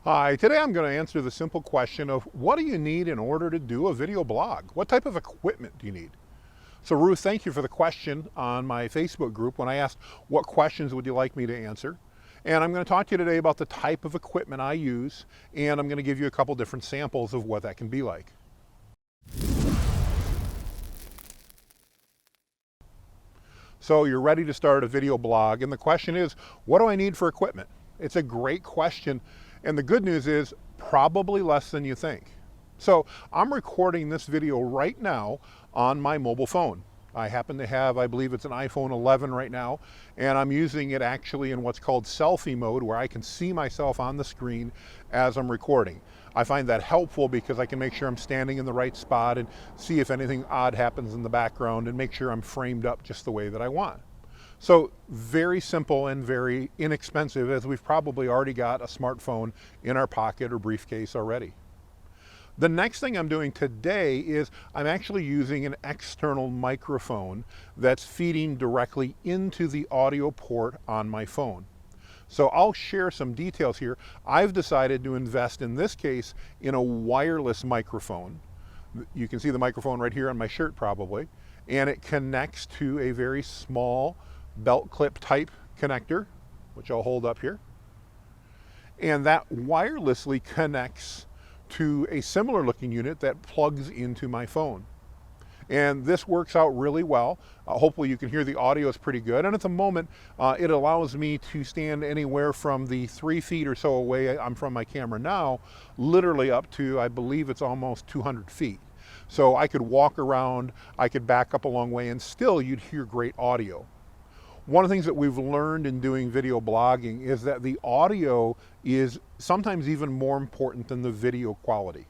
Hi, today I'm going to answer the simple question of what do you need in order to do a video blog? What type of equipment do you need? So Ruth, thank you for the question on my Facebook group when I asked what questions would you like me to answer. And I'm going to talk to you today about the type of equipment I use, and I'm going to give you a couple different samples of what that can be like. So you're ready to start a video blog, and the question is, what do I need for equipment? It's a great question, and the good news is probably less than you think. So I'm recording this video right now on my mobile phone. I happen to have, I believe it's an iPhone 11 right now, and I'm using it actually in what's called selfie mode, where I can see myself on the screen as I'm recording. I find that helpful because I can make sure I'm standing in the right spot and see if anything odd happens in the background and make sure I'm framed up just the way that I want. So very simple and very inexpensive, as we've probably already got a smartphone in our pocket or briefcase already. The next thing I'm doing today is I'm actually using an external microphone that's feeding directly into the audio port on my phone. So I'll share some details here. I've decided to invest in this case in a wireless microphone. You can see the microphone right here on my shirt probably, and it connects to a very small belt clip type connector, which I'll hold up here. And that wirelessly connects to a similar looking unit that plugs into my phone. And this works out really well. Hopefully you can hear the audio is pretty good. And at the moment, it allows me to stand anywhere from the 3 feet or so away I'm from my camera now, literally up to, I believe it's almost 200 feet. So I could walk around, I could back up a long way, and still you'd hear great audio. One of the things that we've learned in doing video blogging is that the audio is sometimes even more important than the video quality.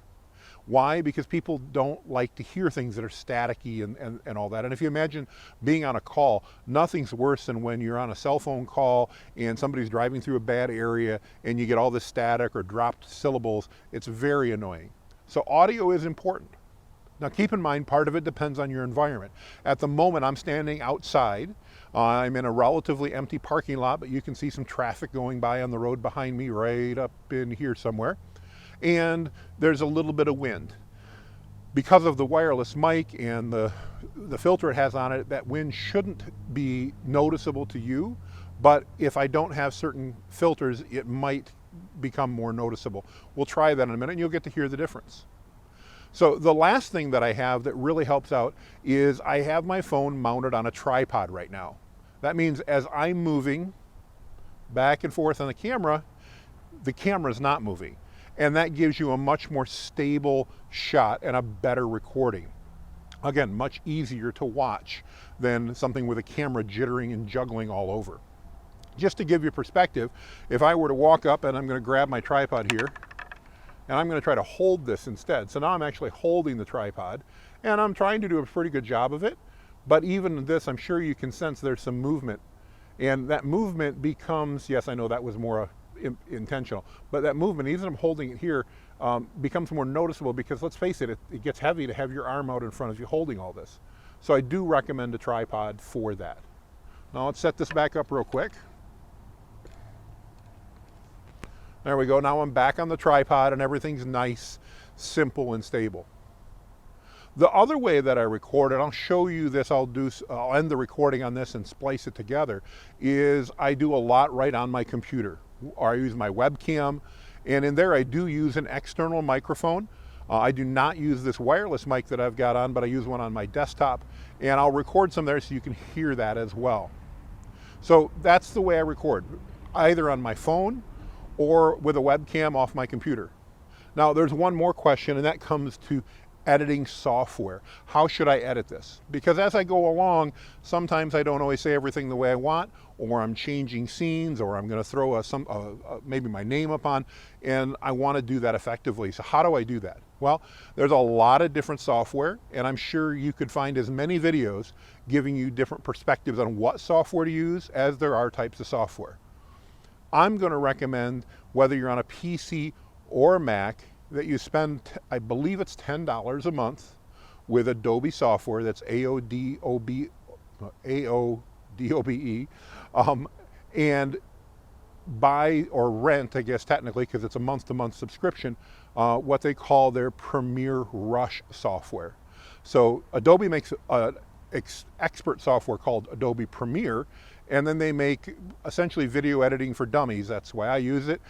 Why? Because people don't like to hear things that are staticky and all that. And if you imagine being on a call, nothing's worse than when you're on a cell phone call and somebody's driving through a bad area and you get all this static or dropped syllables. It's very annoying. So audio is important. Now keep in mind, part of it depends on your environment. At the moment, I'm standing outside. I'm in a relatively empty parking lot, but you can see some traffic going by on the road behind me right up in here somewhere. And there's a little bit of wind. Because of the wireless mic and the filter it has on it, that wind shouldn't be noticeable to you, but if I don't have certain filters, it might become more noticeable. We'll try that in a minute and you'll get to hear the difference. So the last thing that I have that really helps out is I have my phone mounted on a tripod right now. That means as I'm moving back and forth on the camera is not moving. And that gives you a much more stable shot and a better recording. Again, much easier to watch than something with a camera jittering and juggling all over. Just to give you perspective, if I were to walk up and I'm going to grab my tripod here, and I'm going to try to hold this instead. So now I'm actually holding the tripod, and I'm trying to do a pretty good job of it. But even this, I'm sure you can sense there's some movement. And that movement becomes, yes, I know that was more intentional, but that movement, even if I'm holding it here, becomes more noticeable because let's face it, it gets heavy to have your arm out in front of you holding all this. So I do recommend a tripod for that. Now let's set this back up real quick. There we go. Now I'm back on the tripod and everything's nice, simple, and stable. The other way that I record, and I'll show you this, I'll end the recording on this and splice it together, is I do a lot right on my computer. Or I use my webcam, and in there I do use an external microphone. I do not use this wireless mic that I've got on, but I use one on my desktop, and I'll record some there so you can hear that as well. So that's the way I record, either on my phone or with a webcam off my computer. Now there's one more question, and that comes to editing software. How should I edit this? Because as I go along, sometimes I don't always say everything the way I want, or I'm changing scenes, or I'm going to throw maybe my name up on, and I want to do that effectively. So how do I do that? Well, there's a lot of different software, and I'm sure you could find as many videos giving you different perspectives on what software to use as there are types of software. I'm going to recommend, whether you're on a PC or a Mac, that you spend, I believe it's $10 a month with Adobe software. That's A-O-D-O-B-E. And buy or rent, I guess technically, because it's a month-to-month subscription, what they call their Premiere Rush software. So Adobe makes an expert software called Adobe Premiere, and then they make essentially video editing for dummies. That's why I use it,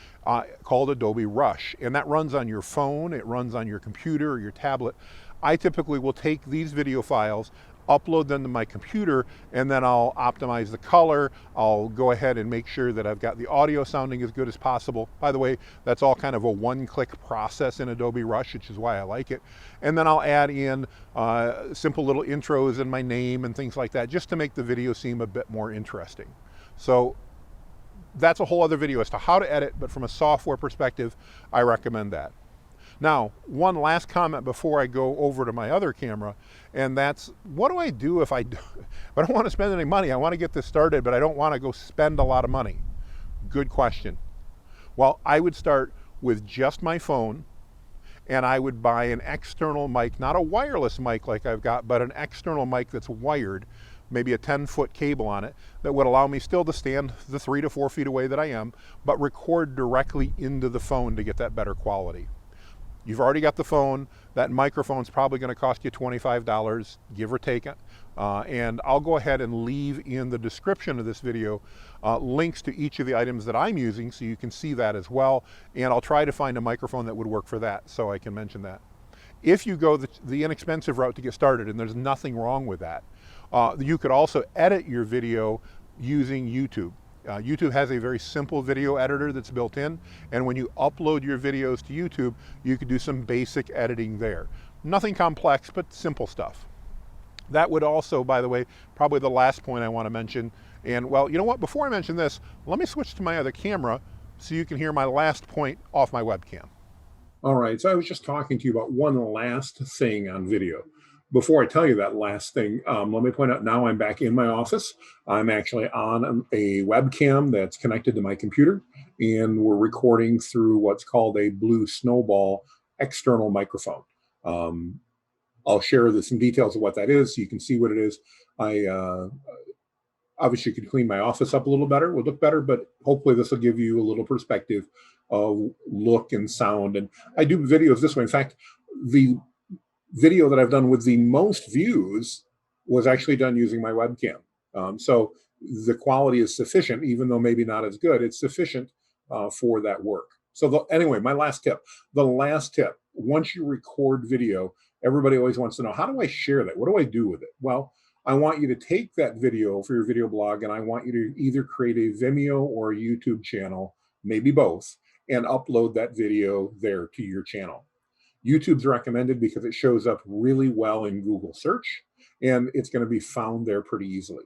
called Adobe Rush. And that runs on your phone, it runs on your computer or your tablet. I typically will take these video files, upload them to my computer, and then I'll optimize the color. I'll go ahead and make sure that I've got the audio sounding as good as possible. By the way, that's all kind of a one-click process in Adobe Rush, which is why I like it. And then I'll add in simple little intros and my name and things like that, just to make the video seem a bit more interesting. So that's a whole other video as to how to edit, but from a software perspective, I recommend that. Now, one last comment before I go over to my other camera, and that's, what do I do if I don't want to spend any money? I want to get this started, but I don't want to go spend a lot of money. Good question. Well, I would start with just my phone, and I would buy an external mic, not a wireless mic like I've got, but an external mic that's wired, maybe a 10-foot cable on it, that would allow me still to stand the 3 to 4 feet away that I am, but record directly into the phone to get that better quality. You've already got the phone. That microphone's probably going to cost you $25, give or take it. And I'll go ahead and leave in the description of this video links to each of the items that I'm using, so you can see that as well. And I'll try to find a microphone that would work for that, so I can mention that. If you go the inexpensive route to get started, and there's nothing wrong with that, you could also edit your video using YouTube. YouTube has a very simple video editor that's built in, and when you upload your videos to YouTube, you can do some basic editing there. Nothing complex, but simple stuff. That would also, by the way, probably the last point I want to mention. And well, you know what? Before I mention this, let me switch to my other camera so you can hear my last point off my webcam. All right, so I was just talking to you about one last thing on video. Before I tell you that last thing, let me point out now I'm back in my office. I'm actually on a webcam that's connected to my computer, and we're recording through what's called a Blue Snowball external microphone. I'll share some details of what that is so you can see what it is. I obviously could clean my office up a little better, would look better, but hopefully this will give you a little perspective of look and sound. And I do videos this way. In fact, the video that I've done with the most views was actually done using my webcam. So the quality is sufficient, even though maybe not as good, it's sufficient for that work. So anyway, my last tip, once you record video, everybody always wants to know, how do I share that? What do I do with it? Well, I want you to take that video for your video blog, and I want you to either create a Vimeo or a YouTube channel, maybe both, and upload that video there to your channel. YouTube's recommended because it shows up really well in Google search, and it's going to be found there pretty easily.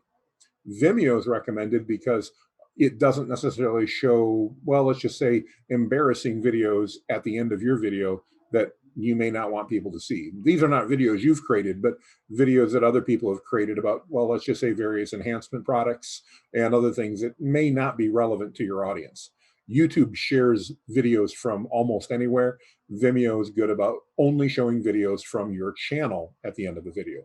Vimeo is recommended because it doesn't necessarily show, well, let's just say embarrassing videos at the end of your video that you may not want people to see. These are not videos you've created, but videos that other people have created about, well, let's just say various enhancement products and other things that may not be relevant to your audience. YouTube shares videos from almost anywhere. Vimeo is good about only showing videos from your channel at the end of the video.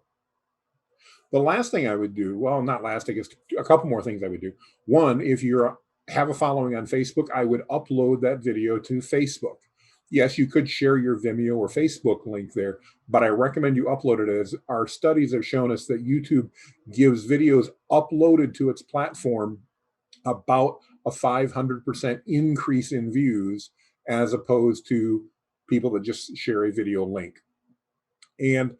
The last thing I would do, well, not last, I guess a couple more things I would do. One, if you have a following on Facebook, I would upload that video to Facebook. Yes, you could share your Vimeo or Facebook link there, but I recommend you upload it, as our studies have shown us that YouTube gives videos uploaded to its platform about a 500% increase in views as opposed to people that just share a video link. And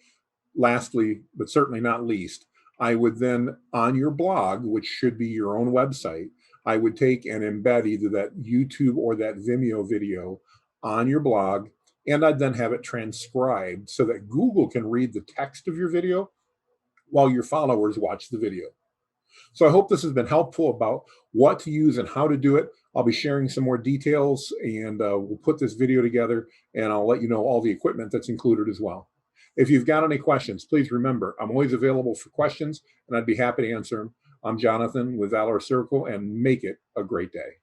lastly, but certainly not least, I would then, on your blog, which should be your own website, I would take and embed either that YouTube or that Vimeo video on your blog, and I'd then have it transcribed so that Google can read the text of your video while your followers watch the video. So I hope this has been helpful about what to use and how to do it. I'll be sharing some more details, and we'll put this video together, and I'll let you know all the equipment that's included as well. If you've got any questions, please remember, I'm always available for questions, and I'd be happy to answer them. I'm Jonathan with Valor Circle, and make it a great day.